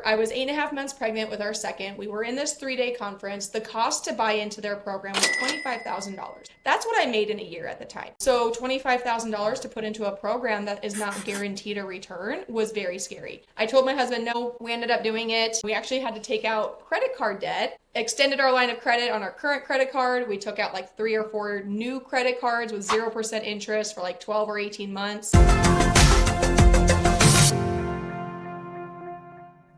I was 8.5 months pregnant with our second. We were in this 3-day conference. The cost to buy into their program was $25,000. That's what I made in a year at the time. So $25,000 to put into a program that is not guaranteed a return was very scary. I told my husband no. We ended up doing it. We actually had to take out credit card debt, extended our line of credit on our current credit card. We took out like 3 or 4 new credit cards with 0% interest for like 12 or 18 months.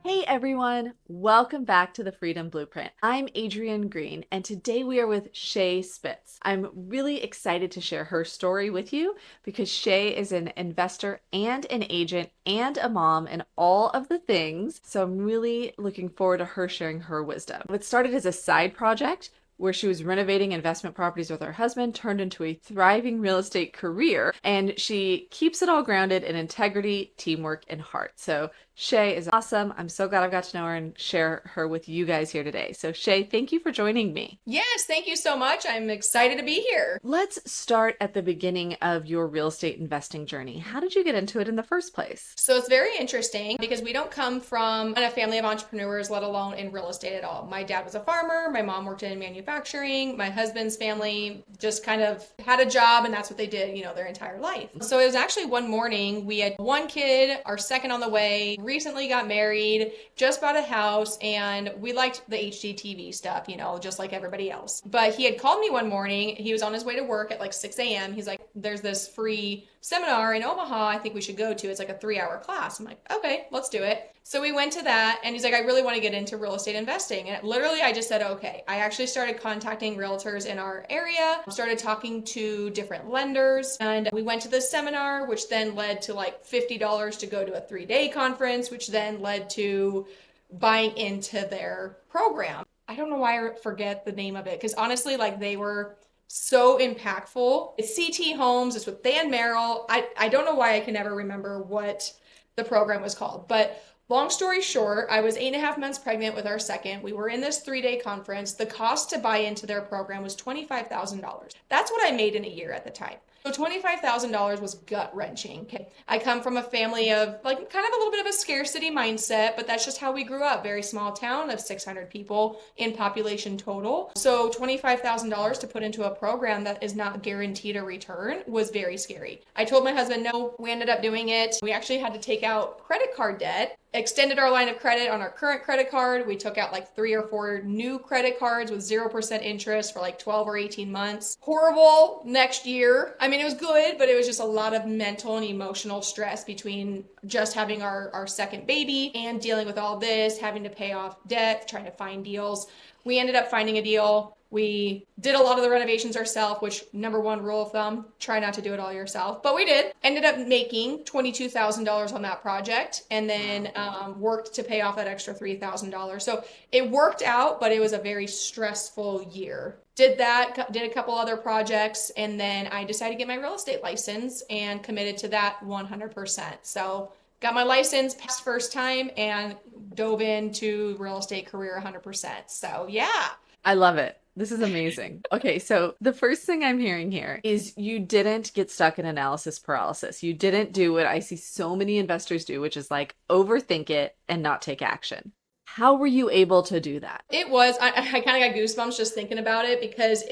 Hey everyone, welcome back to the Freedom Blueprint. I'm Adrienne Green, and today we are with Shae Spitz. I'm really excited to share her story with you because Shae is an investor and an agent and a mom and all of the things. So I'm really looking forward to her sharing her wisdom. It started as a side project where she was renovating investment properties with her husband, turned into a thriving real estate career, and she keeps it all grounded in integrity, teamwork, and heart. So Shae is awesome. I'm so glad I've got to know her and share her with you guys here today. So Shae, thank you for joining me. Yes, thank you so much. I'm excited to be here. Let's start at the beginning of your real estate investing journey. How did you get into it in the first place? So it's very interesting because we don't come from a family of entrepreneurs, let alone in real estate at all. My dad was a farmer. My mom worked in manufacturing. My husband's family just kind of had a job and that's what they did, their entire life. So it was actually one morning, we had one kid, our second on the way, recently got married, just bought a house, and we liked the HGTV stuff, just like everybody else. But he had called me one morning. He was on his way to work at like 6 a.m. He's like, there's this free seminar in Omaha I think we should go to. It's like a 3-hour class. I'm like, okay, let's do it. So we went to that and he's like, I really want to get into real estate investing. And literally I just said, okay. I actually started contacting realtors in our area, started talking to different lenders, and we went to this seminar, which then led to like $50 to go to a 3-day conference, which then led to buying into their program. I don't know why I forget the name of it, because honestly, like they were so impactful. It's CT Homes. It's with Dan Merrill. I don't know why I can never remember what the program was called, but long story short, I was 8.5 months pregnant with our second. We were in this 3-day conference. The cost to buy into their program was $25,000. That's what I made in a year at the time. So $25,000 was gut wrenching. I come from a family of like kind of a little bit of a scarcity mindset, but that's just how we grew up. Very small town of 600 people in population total. So $25,000 to put into a program that is not guaranteed a return was very scary. I told my husband no. We ended up doing it. We actually had to take out credit card debt, extended our line of credit on our current credit card. We took out like 3 or 4 new credit cards with 0% interest for like 12 or 18 months. Horrible next year. I mean, it was good, but it was just a lot of mental and emotional stress between just having our second baby and dealing with all this, having to pay off debt, trying to find deals. We ended up finding a deal. We did a lot of the renovations ourselves, which number one rule of thumb, try not to do it all yourself. But we did. Ended up making $22,000 on that project and then worked to pay off that extra $3,000. So it worked out, but it was a very stressful year. Did a couple other projects, and then I decided to get my real estate license and committed to that 100%. So got my license, passed first time, and dove into real estate career 100%. So yeah. I love it. This is amazing. Okay, so the first thing I'm hearing here is you didn't get stuck in analysis paralysis. You didn't do what I see so many investors do, which is like overthink it and not take action. How were you able to do that? It was, I kind of got goosebumps just thinking about it because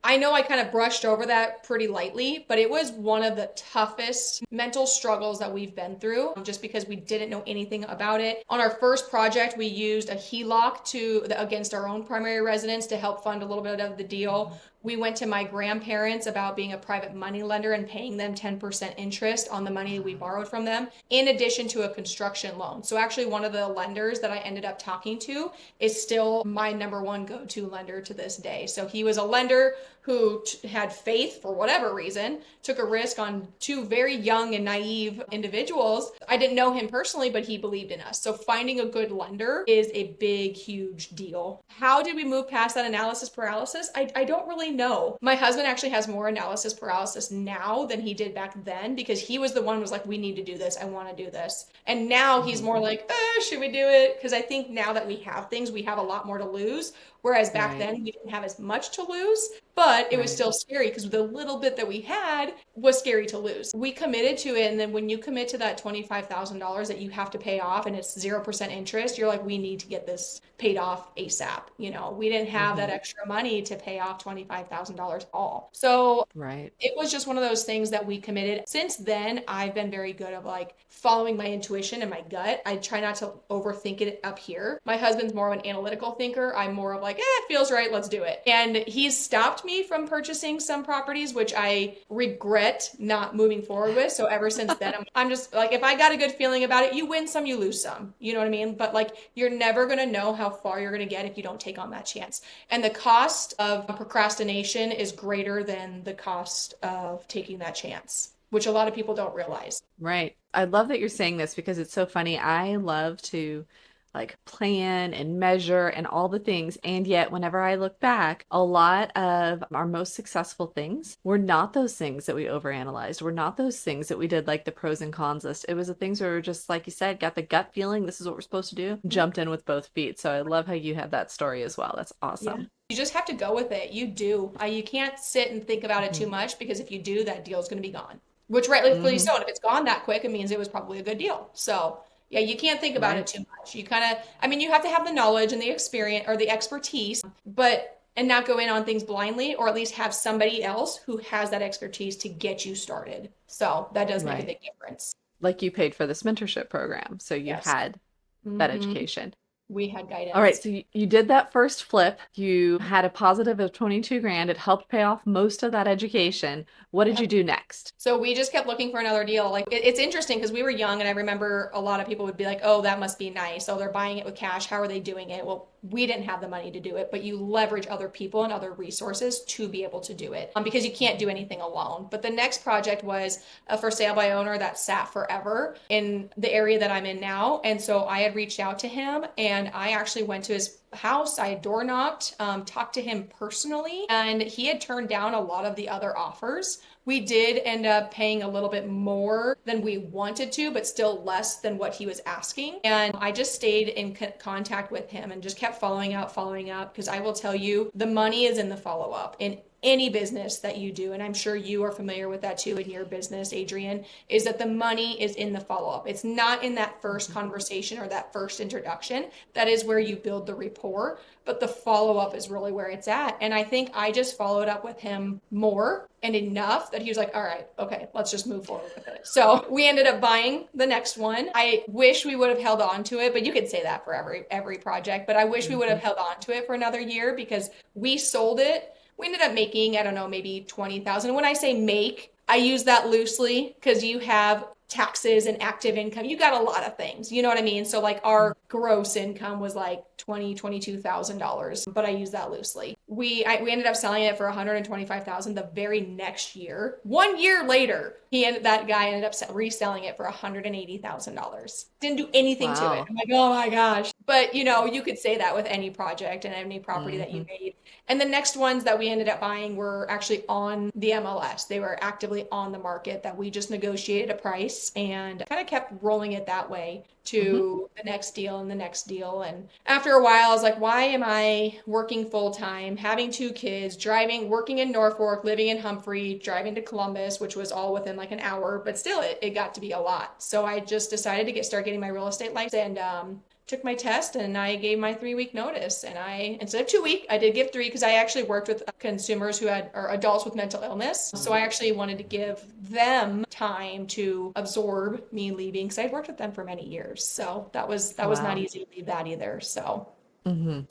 I know I kind of brushed over that pretty lightly, but it was one of the toughest mental struggles that we've been through just because we didn't know anything about it. On our first project, we used a HELOC against our own primary residence to help fund a little bit of the deal. We went to my grandparents about being a private money lender and paying them 10% interest on the money we borrowed from them, in addition to a construction loan. So actually one of the lenders that I ended up talking to is still my number one go-to lender to this day. So he was a lender who had faith for whatever reason, took a risk on 2 very young and naive individuals. I didn't know him personally, but he believed in us. So finding a good lender is a big, huge deal. How did we move past that analysis paralysis? I don't really say no. My husband actually has more analysis paralysis now than he did back then because he was the one who was like, we need to do this. I want to do this. And now he's Mhm. more like, should we do it? Because I think now that we have things, we have a lot more to lose. Whereas back Right, then we didn't have as much to lose, but it was right. still scary because the little bit that we had was scary to lose. We committed to it. And then when you commit to that $25,000 that you have to pay off and it's 0% interest, you're like, we need to get this paid off ASAP. We didn't have that Hmm. extra money to pay off $25,000 all. So Right. it was just one of those things that we committed. Since then, I've been very good of like following my intuition and my gut. I try not to overthink it up here. My husband's more of an analytical thinker. I'm more of like, it feels right, let's do it. And he's stopped me from purchasing some properties, which I regret not moving forward with. So ever since then, I'm just like, if I got a good feeling about it, you win some, you lose some. You know what I mean? But like, you're never going to know how far you're going to get if you don't take on that chance. And the cost of procrastination is greater than the cost of taking that chance, which a lot of people don't realize. Right. I love that you're saying this because it's so funny. I love to like plan and measure and all the things. And yet, whenever I look back, a lot of our most successful things were not those things that we overanalyzed, were not those things that we did like the pros and cons list. It was the things where we were just, like you said, got the gut feeling, this is what we're supposed to do, jumped in with both feet. So I love how you have that story as well. That's Yeah. awesome. You just have to go with it. You do. You can't sit and think about it Hmm. too much because if you do, that deal's going to be gone. Which rightfully Hmm. so. And if it's gone that quick, it means it was probably a good deal. So yeah, you can't think about it Right. too much. You kind of, I mean, you have to have the knowledge and the experience or the expertise, but and not go in on things blindly, or at least have somebody else who has that expertise to get you started. So that does make a Right. big difference. Like you paid for this mentorship program, so you Yes. had that Hmm. education. We had All right, guidance. so you did that first flip. You had a positive of 22 grand. It helped pay off most of that education. What did you Yep. do next? So we just kept looking for another deal. Like it's interesting because we were young, and I remember a lot of people would be like, "Oh, that must be nice. Oh, they're buying it with cash. How are they doing it?" Well, we didn't have the money to do it, but you leverage other people and other resources to be able to do it because you can't do anything alone. But the next project was a for sale by owner that sat forever in the area that I'm in now, and so I had reached out to him, and I actually went to his house. I door knocked, talked to him personally, and he had turned down a lot of the other offers. We did end up paying a little bit more than we wanted to, but still less than what he was asking. And I just stayed in contact with him and just kept following up, because I will tell you, the money is in the follow up. In any business that you do, and I'm sure you are familiar with that too in your business, Adrienne, is that the money is in the follow up. It's not in that first Mhm. conversation or that first introduction. That is where you build the rapport, but the follow up is really where it's at. And I think I just followed up with him more and enough that he was like, all right, okay, let's just move forward with it. So we ended up buying the next one. I wish we would have held on to it, but you could say that for every project. But I wish we would have Mhm. held on to it for another year because we sold it. We ended up making, I don't know, maybe 20,000. When I say make, I use that loosely because you have taxes and active income. You got a lot of things. You know what I mean? So like our gross income was like $22,000, but I use that loosely. We ended up selling it for 125,000 the very next year. 1 year later, that guy ended up reselling it for $180,000. Didn't do anything to it. Wow. I'm like, oh my gosh. But you could say that with any project and any property that you Hmm. made. And the next ones that we ended up buying were actually on the MLS. They were actively on the market that we just negotiated a price and kind of kept rolling it that way Hmm. to the next deal and the next deal. And after a while, I was like, why am I working full time, having two kids, working in Norfolk, living in Humphrey, driving to Columbus, which was all within like an hour, but still it got to be a lot. So I just decided to start getting my real estate license and took my test, and I gave my 3 week notice. And I, instead of 2 week, I did give three because I actually worked with consumers who had, or adults with mental illness. So I actually wanted to give them time to absorb me leaving because I'd worked with them for many years. So that was not Wow. easy to leave that either. So Hmm. Wow.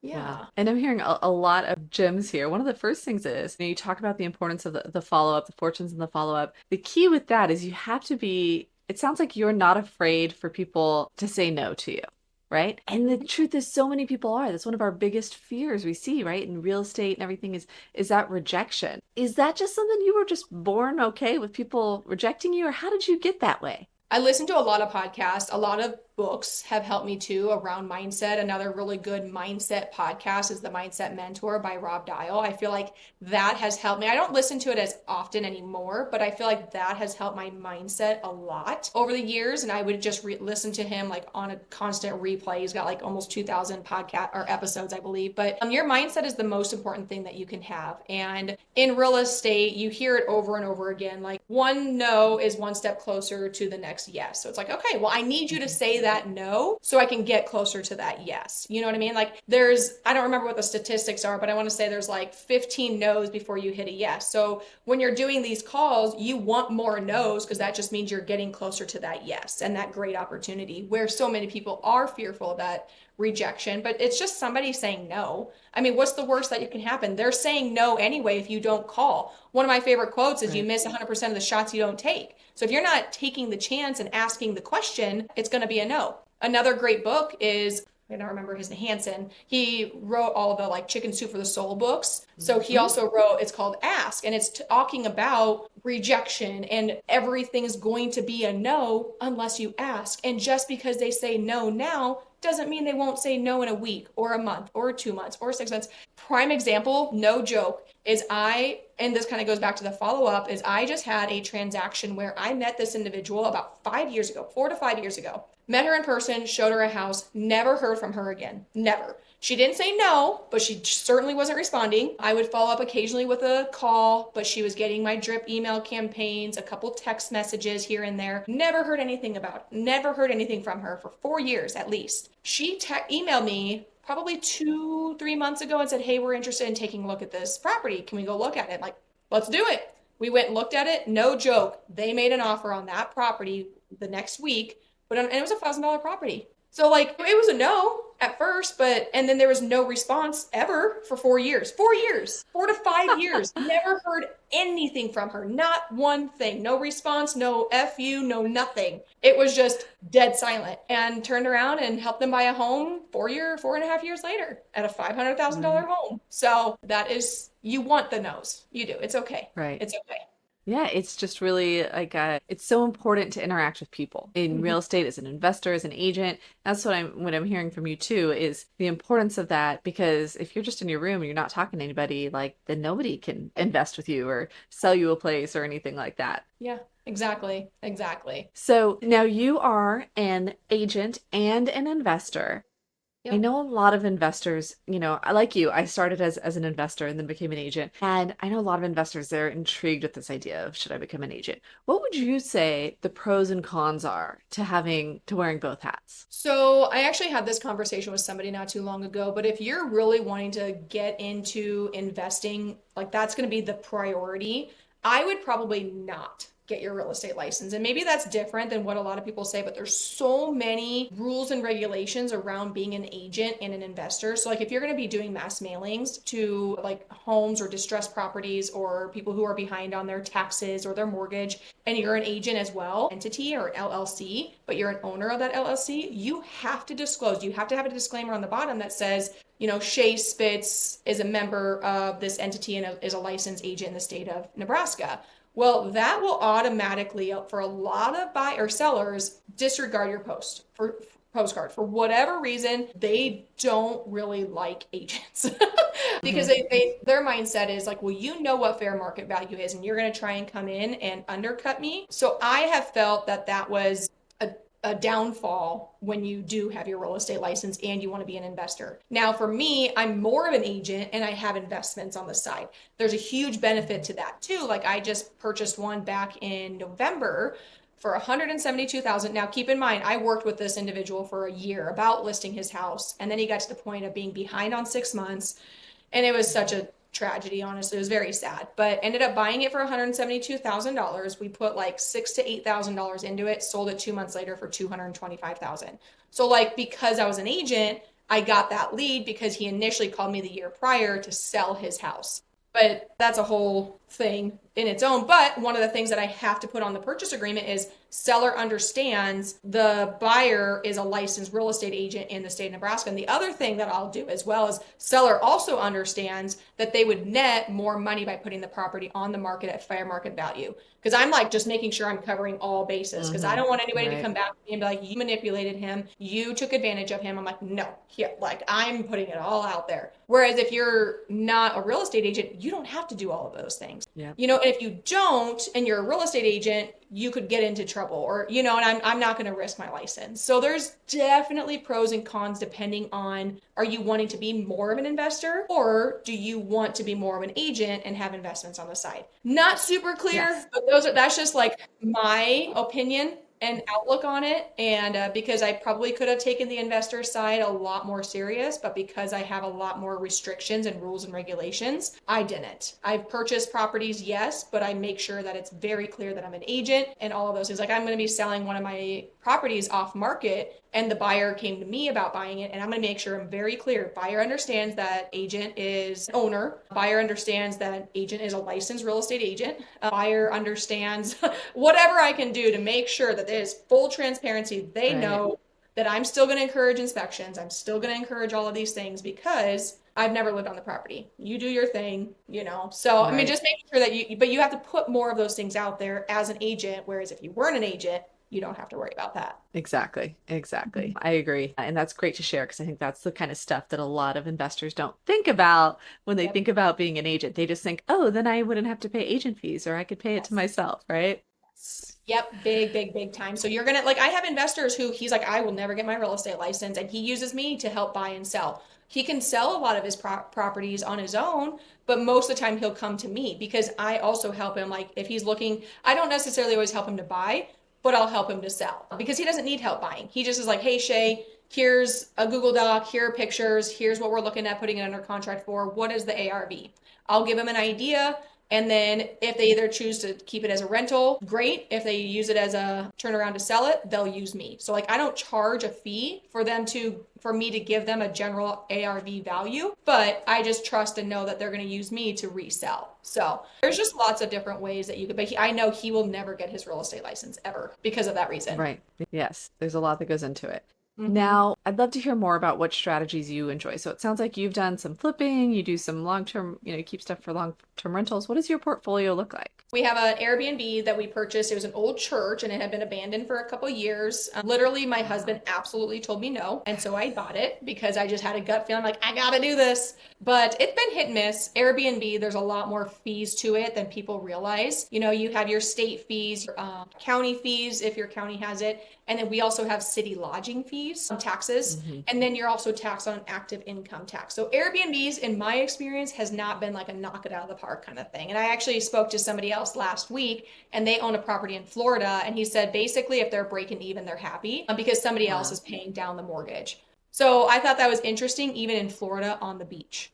yeah. And I'm hearing a lot of gems here. One of the first things is, you talk about the importance of the follow-up, the fortunes in the follow-up. The key with that is you have to be, it sounds like you're not afraid for people to say no to you, right? And the truth is so many people are. That's one of our biggest fears we see, right? In real estate and everything is that rejection. Is that just something you were just born okay with people rejecting you, or how did you get that way? I listen to a lot of podcasts. A lot of books have helped me too around mindset. Another really good mindset podcast is The Mindset Mentor by Rob Dial. I feel like that has helped me. I don't listen to it as often anymore, but I feel like that has helped my mindset a lot over the years. And I would just listen to him like on a constant replay. He's got like almost 2,000 podcast or episodes, I believe. But your mindset is the most important thing that you can have. And in real estate, you hear it over and over again. Like one no is one step closer to the next yes. So it's like, okay, well, I need you to say that no so I can get closer to that yes. You know what I mean? Like I don't remember what the statistics are, but I want to say there's like 15 no's before you hit a yes. So when you're doing these calls, you want more no's because that just means you're getting closer to that yes and that great opportunity, where so many people are fearful of that rejection, but it's just somebody saying no. I mean, what's the worst that can happen? They're saying no anyway if you don't call. One of my favorite quotes is, you miss 100% of the shots you don't take. So if you're not taking the chance and asking the question, it's going to be a no. Another great book is, I don't remember his name, Hansen. He wrote all the like Chicken Soup for the Soul books. So he also wrote, it's called Ask, and it's talking about rejection and everything's going to be a no unless you ask. And just because they say no now doesn't mean they won't say no in a week or a month or 2 months or 6 months. Prime example, no joke, is and this kind of goes back to the follow-up, is I just had a transaction where I met this individual about 5 years ago, 4 to 5 years ago. Met her in person, showed her a house, never heard from her again. Never. She didn't say no, but she certainly wasn't responding. I would follow up occasionally with a call, but she was getting my drip email campaigns, a couple text messages here and there. Never heard anything about it. Never heard anything from her for 4 years at least. She emailed me probably 2-3 months ago and said, hey, we're interested in taking a look at this property. Can we go look at it? Like, let's do it. We went and looked at it. No joke. They made an offer on that property the next week, and it was a $1,000 property. So like, it was a no at first, and then there was no response ever for 4 years. 4 years, 4 to 5 years. Never heard anything from her. Not one thing. No response, no F you, no nothing. It was just dead silent, and turned around and helped them buy a home 4.5 years later at a $500,000 home. So that is, you want the no's. You do. It's okay. Right. It's okay. Yeah, it's just really like it's so important to interact with people in real estate as an investor, as an agent. That's what I'm hearing from you too, is the importance of that, because if you're just in your room and you're not talking to anybody, like, then nobody can invest with you or sell you a place or anything like that. Yeah, exactly. Exactly. So now you are an agent and an investor. Yep. I know a lot of investors, I like you, I started as an investor and then became an agent. And I know a lot of investors, they're intrigued with this idea of, should I become an agent? What would you say the pros and cons are to wearing both hats? So I actually had this conversation with somebody not too long ago, but if you're really wanting to get into investing, like that's going to be the priority, I would probably not get your real estate license. And maybe that's different than what a lot of people say, but there's so many rules and regulations around being an agent and an investor. So like, if you're going to be doing mass mailings to like homes or distressed properties or people who are behind on their taxes or their mortgage, and you're an agent as well, entity or LLC, but you're an owner of that LLC, you have to disclose. You have to have a disclaimer on the bottom that says, Shae Spitz is a member of this entity and is a licensed agent in the state of Nebraska. Well, that will automatically, for a lot of buyer sellers, disregard your postcard. For whatever reason, they don't really like agents because their mindset is like, well, you know what fair market value is, and you're going to try and come in and undercut me. So I have felt that was a downfall when you do have your real estate license and you want to be an investor. Now, for me, I'm more of an agent and I have investments on the side. There's a huge benefit to that too. Like, I just purchased one back in November for $172,000. Now, keep in mind, I worked with this individual for a year about listing his house, and then he got to the point of being behind on 6 months, and it was such a tragedy, honestly. It was very sad, but ended up buying it for $172,000. We put like $6,000 to $8,000 into it, sold it 2 months later for $225,000. So like, because I was an agent, I got that lead because he initially called me the year prior to sell his house. But that's a whole thing in its own. But one of the things that I have to put on the purchase agreement is seller understands the buyer is a licensed real estate agent in the state of Nebraska. And the other thing that I'll do as well is seller also understands that they would net more money by putting the property on the market at fair market value. Because I'm like just making sure I'm covering all bases, because I don't want anybody to come back to me and be like, you manipulated him, you took advantage of him. I'm like, no, here, like I'm putting it all out there. Whereas if you're not a real estate agent, you don't have to do all of those things. Yeah. You know, and if you don't and you're a real estate agent, you could get into trouble, or, you know, and I'm not going to risk my license. So there's definitely pros and cons depending on, are you wanting to be more of an investor, or do you want to be more of an agent and have investments on the side? Not super clear, Yes. but that's just like my opinion and outlook on it. And because I probably could have taken the investor side a lot more serious, but because I have a lot more restrictions and rules and regulations, I didn't. I've purchased properties, yes, but I make sure that it's very clear that I'm an agent and all of those things. Like I'm going to be selling one of my properties off market and the buyer came to me about buying it, and I'm going to make sure I'm very clear. Buyer understands that agent is owner. Buyer understands that agent is a licensed real estate agent. Buyer understands whatever I can do to make sure that there's full transparency. They know that I'm still going to encourage inspections. I'm still going to encourage all of these things because I've never lived on the property. You do your thing, you know. So, I mean, just making sure that but you have to put more of those things out there as an agent, whereas if you weren't an agent, you don't have to worry about that. Exactly. I agree. And that's great to share because I think that's the kind of stuff that a lot of investors don't think about when they think about being an agent. They just think, oh, then I wouldn't have to pay agent fees or I could pay it to myself, right? Yep, big time. So you're gonna, like, I have investors who he's like, I will never get my real estate license, and he uses me to help buy and sell. He can sell a lot of his properties on his own, but most of the time he'll come to me because I also help him. Like if he's looking, I don't necessarily always help him to buy, but I'll help him to sell because he doesn't need help buying. He just is like, hey, Shae, here's a Google Doc, here are pictures, here's what we're looking at putting it under contract for. What is the ARV? I'll give him an idea. And then if they either choose to keep it as a rental, great. If they use it as a turnaround to sell it, they'll use me. So like I don't charge a fee for me to give them a general ARV value, but I just trust and know that they're going to use me to resell. So there's just lots of different ways that you could, but I know he will never get his real estate license ever because of that reason. Right. Yes. There's a lot that goes into it. Now, I'd love to hear more about what strategies you enjoy. So it sounds like you've done some flipping, you do some long-term, you keep stuff for long-term rentals. What does your portfolio look like? We have an Airbnb that we purchased. It was an old church and it had been abandoned for a couple of years. Literally, my husband absolutely told me no. And so I bought it because I just had a gut feeling like, I gotta do this. But it's been hit and miss. Airbnb, there's a lot more fees to it than people realize. You have your state fees, county fees if your county has it. And then we also have city lodging fees, taxes. And then you're also taxed on active income tax. So Airbnbs, in my experience, has not been like a knock it out of the park kind of thing. And I actually spoke to somebody else last week and they own a property in Florida. And he said, basically, if they're breaking even, they're happy because somebody else is paying down the mortgage. So I thought that was interesting, even in Florida on the beach,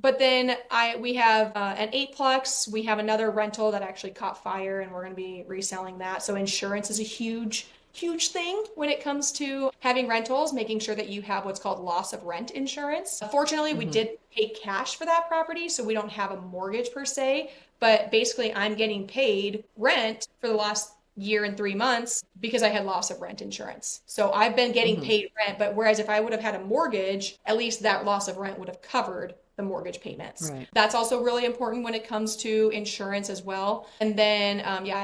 But then we have an eightplex. We have another rental that actually caught fire and we're going to be reselling that. So insurance is a huge thing when it comes to having rentals, making sure that you have what's called loss of rent insurance. Fortunately, we did pay cash for that property, so we don't have a mortgage per se, but basically I'm getting paid rent for the last year and 3 months because I had loss of rent insurance. So I've been getting paid rent, but whereas if I would have had a mortgage, at least that loss of rent would have covered the mortgage payments. Right. That's also really important when it comes to insurance as well. And then,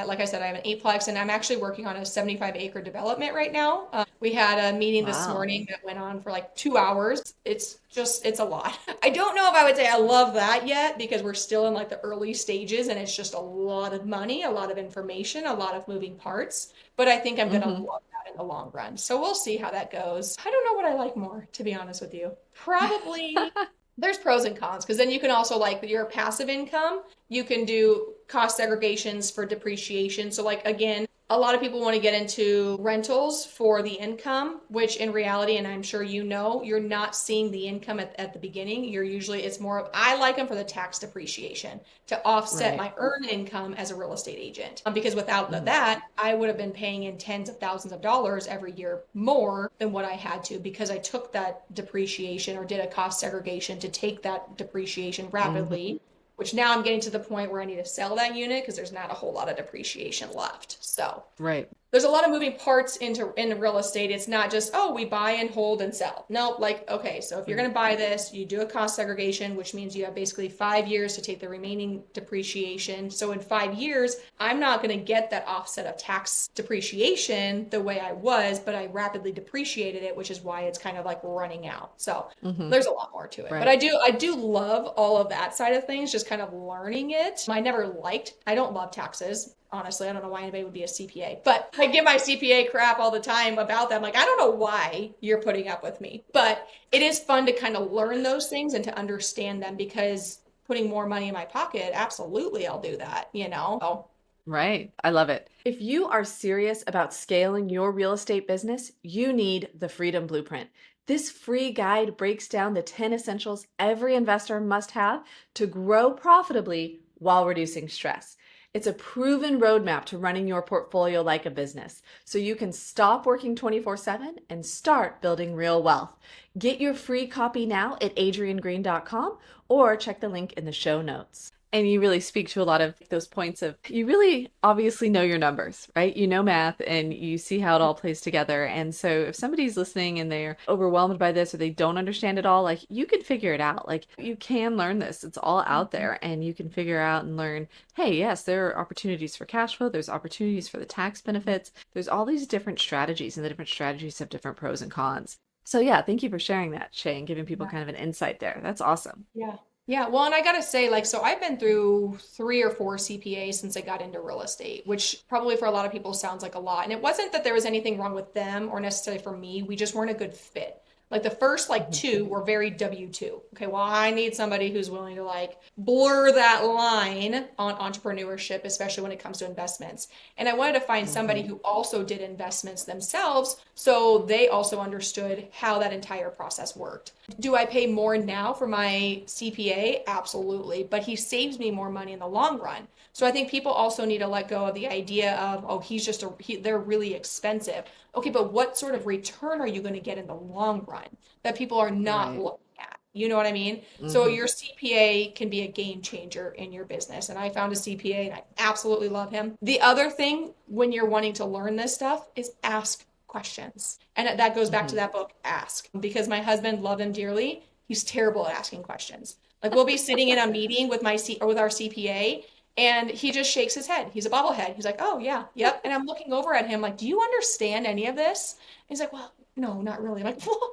like I said, I have an eightplex and I'm actually working on a 75-acre development right now. We had a meeting this morning that went on for like 2 hours. It's a lot. I don't know if I would say I love that yet because we're still in like the early stages and it's just a lot of money, a lot of information, a lot of moving parts. But I think I'm going to love that in the long run. So we'll see how that goes. I don't know what I like more, to be honest with you. Probably there's pros and cons because then you can also like your passive income, you can do cost segregations for depreciation. So like, again, a lot of people want to get into rentals for the income, which in reality, and I'm sure you're not seeing the income at the beginning. It's more of, I like them for the tax depreciation to offset my earned income as a real estate agent. Because without that, I would have been paying in tens of thousands of dollars every year more than what I had to because I took that depreciation or did a cost segregation to take that depreciation rapidly which now I'm getting to the point where I need to sell that unit because there's not a whole lot of depreciation left. So Right. there's a lot of moving parts in real estate. It's not just, oh, we buy and hold and sell. No, like, okay, so if you're Right. going to buy this, you do a cost segregation, which means you have basically 5 years to take the remaining depreciation. So in 5 years, I'm not going to get that offset of tax depreciation the way I was, but I rapidly depreciated it, which is why it's kind of like running out. So Mm-hmm. there's a lot more to it. But Right. I do love all of that side of things, just kind of learning it. I don't love taxes. Honestly, I don't know why anybody would be a CPA, but I give my CPA crap all the time about them. Like, I don't know why you're putting up with me, but it is fun to kind of learn those things and to understand them because putting more money in my pocket, absolutely, I'll do that, you know? So, Right. I love it. If you are serious about scaling your real estate business, you need the Freedom Blueprint. This free guide breaks down the 10 essentials every investor must have to grow profitably while reducing stress. It's a proven roadmap to running your portfolio like a business, so you can stop working 24/7 and start building real wealth. Get your free copy now at adriennegreen.com or check the link in the show notes. And you really speak to a lot of those points of you really obviously know your numbers, right? You know math and you see how it all plays together. And so if somebody's listening and they're overwhelmed by this or they don't understand it all, like you can figure it out. Like you can learn this. It's all out there and you can figure out and learn, hey, yes, there are opportunities for cash flow. There's opportunities for the tax benefits. There's all these different strategies and the different strategies have different pros and cons. So yeah, thank you for sharing that, Shae, and giving people yeah. kind of an insight there. That's awesome. Yeah. Yeah. Well, and I gotta say, like, so I've been through 3 or 4 CPAs since I got into real estate, which probably for a lot of people sounds like a lot. And it wasn't that there was anything wrong with them or necessarily for me. We just weren't a good fit. Like the first like Mhm. two were very W-2. Okay, well, I need somebody who's willing to like blur that line on entrepreneurship, especially when it comes to investments. And I wanted to find somebody Mhm. who also did investments themselves so they also understood how that entire process worked. Do I pay more now for my CPA? Absolutely. But he saves me more money in the long run. So I think people also need to let go of the idea of, oh, they're really expensive. Okay, but what sort of return are you going to get in the long run that people are not Right. looking at? You know what I mean? So Hmm. your CPA can be a game changer in your business. And I found a CPA and I absolutely love him. The other thing when you're wanting to learn this stuff is ask questions. And that goes back to Hmm. that book, Ask, because my husband loved him dearly. He's terrible at asking questions. Like we'll be sitting in a meeting with with our CPA and he just shakes his head. He's a bobblehead. He's like, "Oh yeah, yep." And I'm looking over at him like, "Do you understand any of this?" And he's like, "Well, no, not really." I'm like, "Well,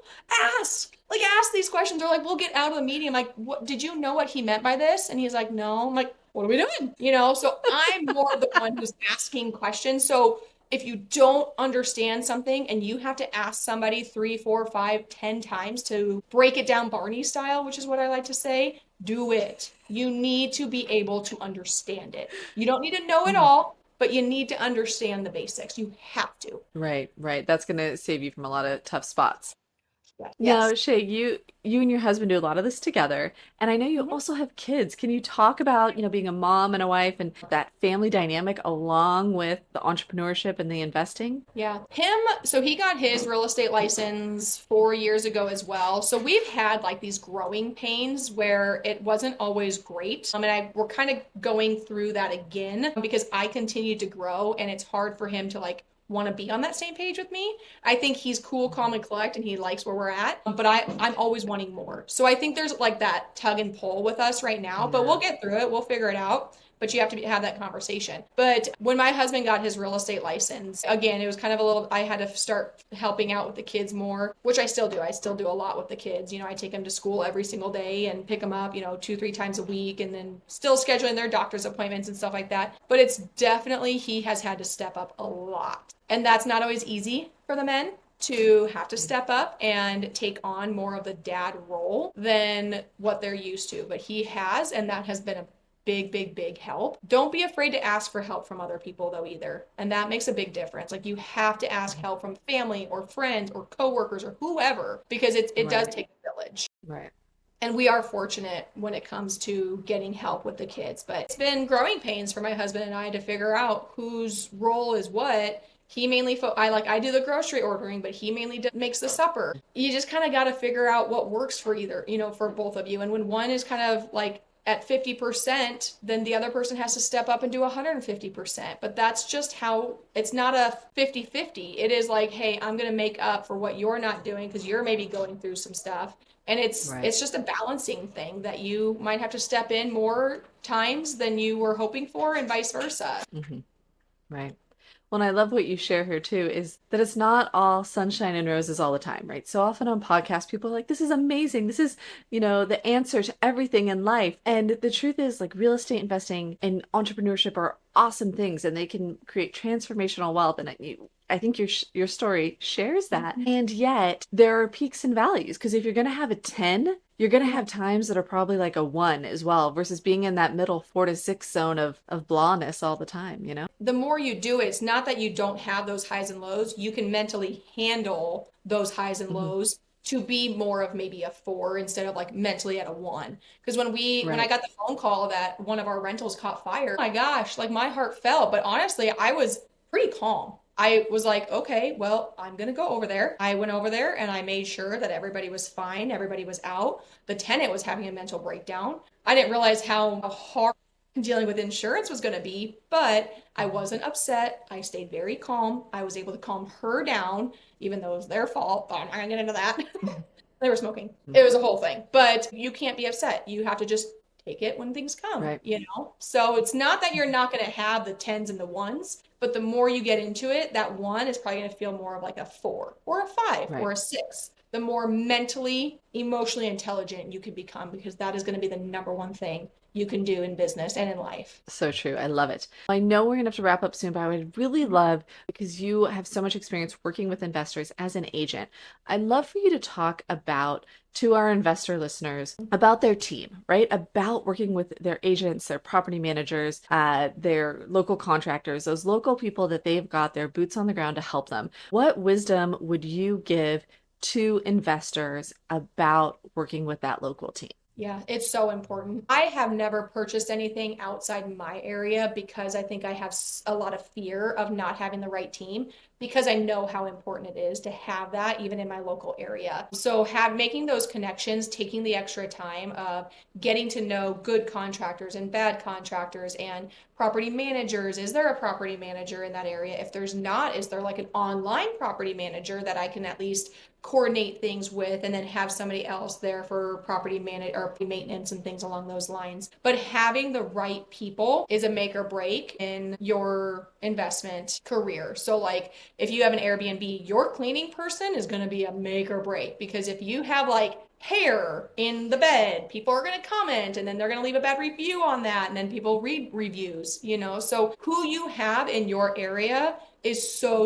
ask. Like ask these questions." Or like, "We'll get out of the meeting." I'm like, "What did you know what he meant by this?" And he's like, "No." I'm like, "What are we doing?" You know, so I'm more the one who's asking questions. So if you don't understand something and you have to ask somebody 3, 4, 5, 10 times to break it down Barney style, which is what I like to say, do it. You need to be able to understand it. You don't need to know it Hmm. all, but you need to understand the basics. You have to. Right, right. That's going to save you from a lot of tough spots. Now, Yes. Shae, you and your husband do a lot of this together, and I know you Mhm. also have kids. Can you talk about, being a mom and a wife and that family dynamic along with the entrepreneurship and the investing? Yeah. So he got his real estate license 4 years ago as well. So we've had like these growing pains where it wasn't always great. We're kind of going through that again because I continued to grow and it's hard for him to like want to be on that same page with me. I think he's cool, calm, and collect, and he likes where we're at. But I'm always wanting more. So I think there's like that tug and pull with us right now. But Yeah. we'll get through it. We'll figure it out, but you have to have that conversation. But when my husband got his real estate license, again, it was kind of I had to start helping out with the kids more, which I still do. I still do a lot with the kids. I take them to school every single day and pick them up, 2, 3 times a week, and then still scheduling their doctor's appointments and stuff like that. But it's definitely, he has had to step up a lot. And that's not always easy for the men to have to step up and take on more of the dad role than what they're used to. But he has, and that has been a big, big, big help. Don't be afraid to ask for help from other people though either. And that makes a big difference. Like you have to ask help from family or friends or coworkers or whoever because it does Right, take a village. right. And we are fortunate when it comes to getting help with the kids. But it's been growing pains for my husband and I to figure out whose role is what. He mainly I do the grocery ordering, but he mainly makes the supper. You just kind of got to figure out what works for either, for both of you. And when one is kind of like at 50%, then the other person has to step up and do 150%. But that's just how it's not a 50-50. It is like, hey, I'm going to make up for what you're not doing because you're maybe going through some stuff. And Right. it's just a balancing thing that you might have to step in more times than you were hoping for and vice versa. Hmm. Right. Well, and I love what you share here too, is that it's not all sunshine and roses all the time, right? So often on podcasts, people are like, this is amazing. This is, the answer to everything in life. And the truth is, like, real estate investing and entrepreneurship are awesome things and they can create transformational wealth. And I think your story shares that. And yet there are peaks and valleys because if you're going to have a 10, you're going to have times that are probably like a 1 as well versus being in that middle 4 to 6 zone of blahness all the time, you know? The more you do it, it's not that you don't have those highs and lows. You can mentally handle those highs and Hmm. lows to be more of maybe a 4 instead of like mentally at a 1. Because when I Right. got the phone call that one of our rentals caught fire, oh my gosh, like my heart fell. But honestly, I was pretty calm. I was like, okay, well, I'm gonna go over there. I went over there and I made sure that everybody was fine, everybody was out. The tenant was having a mental breakdown. I didn't realize how hard dealing with insurance was going to be, but I wasn't upset. I stayed very calm. I was able to calm her down, even though it was their fault. But I'm not going to get into that. They were smoking. It was a whole thing. But you can't be upset. You have to just take it when things come, Right. you know? So it's not that you're not going to have the tens and the ones, but the more you get into it, that one is probably going to feel more of like a 4 or a 5 or Right. a 6. The more mentally, emotionally intelligent you can become, because that is going to be the number one thing you can do in business and in life. So true. I love it. I know we're going to have to wrap up soon, but I would really love, because you have so much experience working with investors as an agent, I'd love for you to talk about to our investor listeners about their team, right? About working with their agents, their property managers, their local contractors, those local people that they've got their boots on the ground to help them. What wisdom would you give to investors about working with that local team? Yeah, it's so important. I have never purchased anything outside my area because I think I have a lot of fear of not having the right team because I know how important it is to have that even in my local area. So have making those connections, taking the extra time of getting to know good contractors and bad contractors and property managers. Is there a property manager in that area? If there's not, is there like an online property manager that I can at least coordinate things with and then have somebody else there for property manage or maintenance and things along those lines. But having the right people is a make or break in your investment career. So like if you have an Airbnb, your cleaning person is going to be a make or break because if you have like hair in the bed, people are going to comment and then they're going to leave a bad review on that and then people read reviews, you know. So who you have in your area is so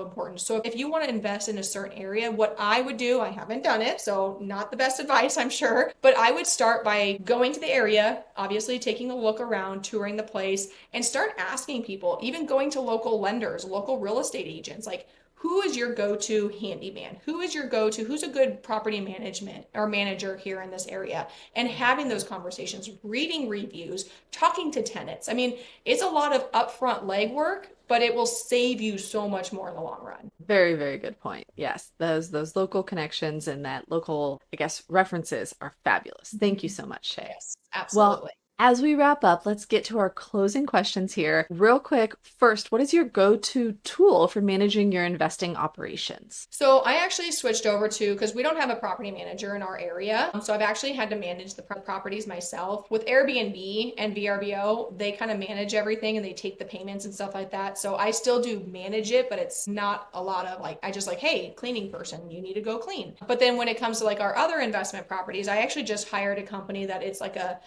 important. So if you want to invest in a certain area, what I would do, I haven't done it, so not the best advice, I'm sure, but I would start by going to the area, obviously taking a look around, touring the place, and start asking people, even going to local lenders, local real estate agents, like who is your go-to handyman? Who is your go-to? Who's a good property management or manager here in this area? And having those conversations, reading reviews, talking to tenants. I mean, it's a lot of upfront legwork, but it will save you so much more in the long run. Very, very good point. Yes, those local connections and that local, I guess, references are fabulous. Thank you so much, Shae. Yes, Well, absolutely. as we wrap up, let's get to our closing questions here. Real quick, first, what is your go-to tool for managing your investing operations? So I actually switched over to because we don't have a property manager in our area. So I've actually had to manage the properties myself. With Airbnb and VRBO, they kind of manage everything and they take the payments and stuff like that. So I still do manage it, but it's not a lot of like, I just like, hey, cleaning person, you need to go clean. But then when it comes to like our other investment properties, I actually just hired a company that it's like a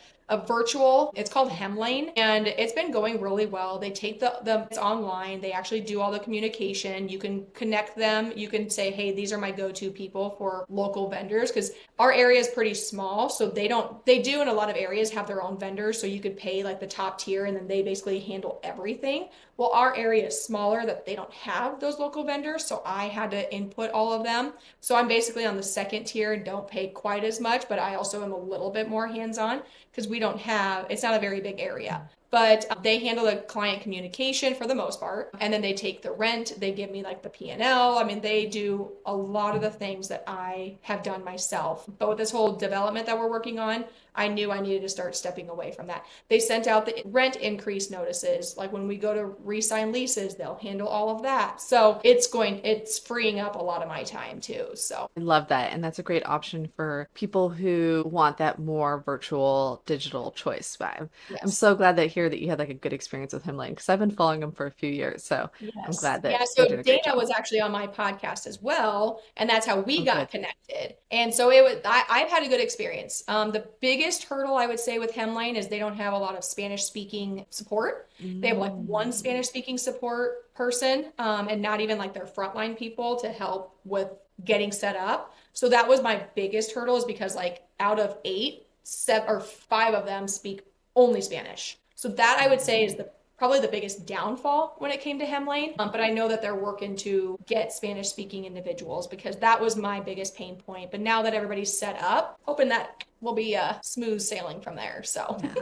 virtual, it's called Hemlane, and it's been going really well. They take it's online, they actually do all the communication. You can connect them, you can say, hey, these are my go-to people for local vendors, because our area is pretty small, so they do in a lot of areas have their own vendors, so you could pay like the top tier and then they basically handle everything. Well, our area is smaller that they don't have those local vendors, so I had to input all of them. So I'm basically on the second tier and don't pay quite as much, but I also am a little bit more hands-on because we don't have, it's not a very big area. but they handle the client communication for the most part. And then they take the rent, they give me like the P&L. I mean, they do a lot of the things that I have done myself. But with this whole development that we're working on, I knew I needed to start stepping away from that. They sent out the rent increase notices. Like when we go to re-sign leases, they'll handle all of that. So it's freeing up a lot of my time too. So I love that. And that's a great option for people who want that more virtual digital choice. But I'm yes. so glad that here that you had like a good experience with Hemlane because I've been following him for a few years. So I'm Yes. glad Yeah. that they're So doing a great Dana job. was actually on my podcast as well, and that's how we Oh, got good. connected. And so it was I've had a good experience. The biggest hurdle I would say with Hemlane is they don't have a lot of Spanish speaking support. They have like one Mm. Spanish speaking support person, and not even like their frontline people to help with getting set up. So that was my biggest hurdle is because like out of eight, seven or five of them speak only Spanish. So that I would say is the probably the biggest downfall when it came to Hemlane. But I know that they're working to get Spanish speaking individuals because that was my biggest pain point. But now that everybody's set up, hoping that will be a smooth sailing from there. So Yeah,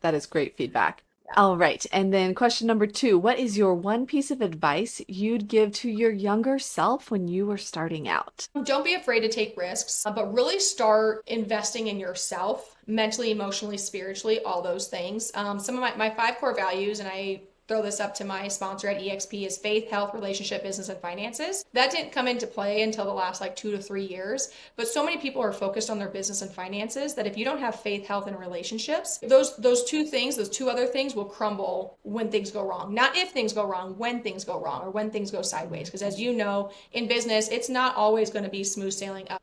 that is great feedback. yeah. All right. And then question number two, what is your one piece of advice you'd give to your younger self when you were starting out? Don't be afraid to take risks, but really start investing in yourself mentally, emotionally, spiritually, all those things. Some of my five core values, and I throw this up to my sponsor at EXP, is faith, health, relationship, business, and finances. That didn't come into play until the last like 2 to 3 years. But so many people are focused on their business and finances that if you don't have faith, health, and relationships, those two things, those two other things will crumble when things go wrong. Not if things go wrong, when things go wrong or when things go sideways. Because as you know, in business, it's not always going to be smooth sailing up.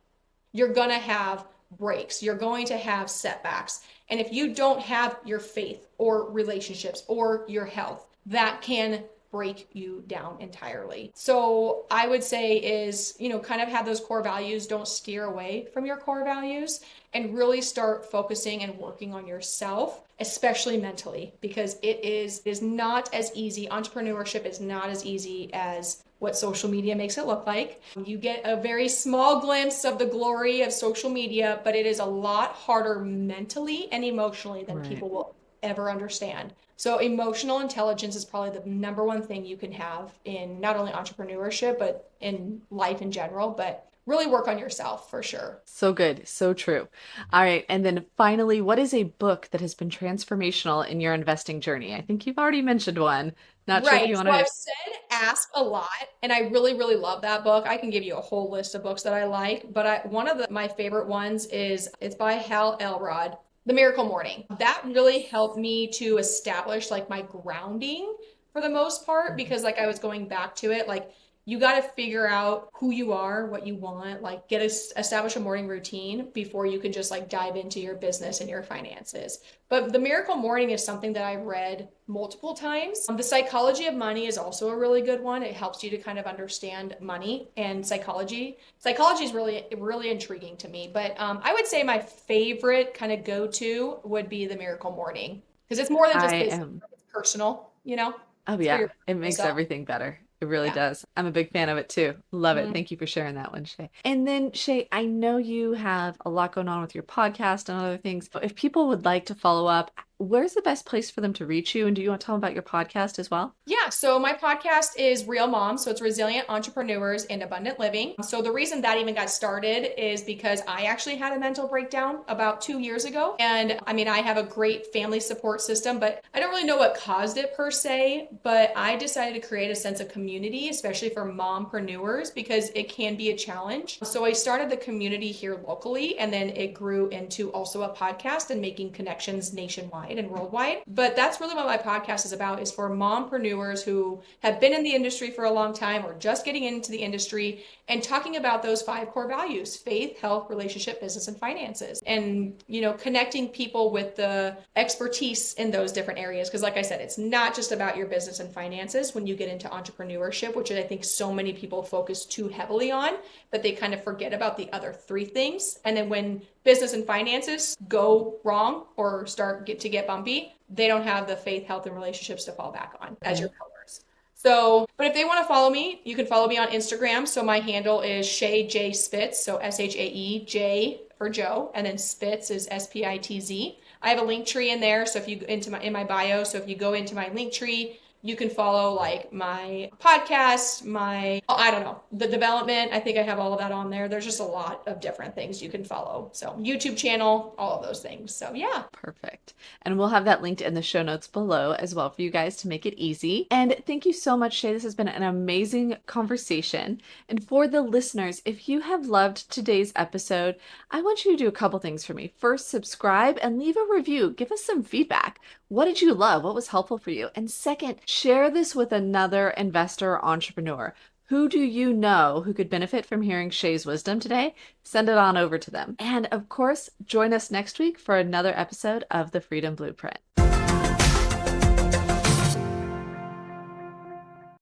You're going to have breaks. You're going to have setbacks. And if you don't have your faith or relationships or your health, that can break you down entirely. So I would say is, kind of have those core values. Don't steer away from your core values and really start focusing and working on yourself, especially mentally, because it is not as easy. Entrepreneurship is not as easy as what social media makes it look like. You get a very small glimpse of the glory of social media, but it is a lot harder mentally and emotionally than Right. people will ever understand. So emotional intelligence is probably the number one thing you can have in not only entrepreneurship, but in life in general, but really work on yourself for sure. So good. So true. All right. And then finally, what is a book that has been transformational in your investing journey? I think you've already mentioned one. Not sure if Right. you want So I've to. said ask a lot, and I really, really love that book. I can give you a whole list of books that I like, but one of my favorite ones is it's by Hal Elrod, The Miracle Morning. That really helped me to establish like my grounding for the most part because like I was going back to it, like you got to figure out who you are, what you want, like establish a morning routine before you can just like dive into your business and your finances. But The Miracle Morning is something that I've read multiple times. The Psychology of Money is also a really good one. It helps you to kind of understand money and psychology. Psychology is really, really intriguing to me. But I would say my favorite kind of go-to would be The Miracle Morning because it's more than I just business, am. it's personal, you know? Oh, It's for yeah. your It personal makes self. everything better. It really Yeah. does. I'm a big fan of it too. Love it. Mhm. Thank you for sharing that one, Shay. And then, Shay, I know you have a lot going on with your podcast and other things. If people would like to follow up, where's the best place for them to reach you? And do you want to tell them about your podcast as well? Yeah, so my podcast is Real Mom. So it's Resilient Entrepreneurs and Abundant Living. So the reason that even got started is because I actually had a mental breakdown about 2 years ago. And I mean, I have a great family support system, but I don't really know what caused it per se. But I decided to create a sense of community, especially for mompreneurs, because it can be a challenge. So I started the community here locally, and then it grew into also a podcast and making connections nationwide and worldwide. But that's really what my podcast is about, is for mompreneurs who have been in the industry for a long time or just getting into the industry and talking about those five core values: faith, health, relationship, business, and finances. And, connecting people with the expertise in those different areas. Because, like I said, it's not just about your business and finances when you get into entrepreneurship, which I think so many people focus too heavily on that they kind of forget about the other three things. And then when business and finances go wrong or get bumpy, they don't have the faith, health, and relationships to fall back on as your Right. pillars. So, but if they want to follow me, you can follow me on Instagram. So my handle is Shae J Spitz. So Shae J for Joe, and then Spitz is Spitz. I have a link tree in there, so if you in my bio, so if you go into my link tree, you can follow like my podcast, I don't know, the development. I think I have all of that on there. There's just a lot of different things you can follow. So YouTube channel, all of those things. So yeah. Perfect. And we'll have that linked in the show notes below as well for you guys to make it easy. And thank you so much, Shae. This has been an amazing conversation. And for the listeners, if you have loved today's episode, I want you to do a couple things for me. First, subscribe and leave a review. Give us some feedback. What did you love? What was helpful for you? And second, share this with another investor or entrepreneur. Who do you know who could benefit from hearing Shae's wisdom today? Send it on over to them. And of course, join us next week for another episode of The Freedom Blueprint.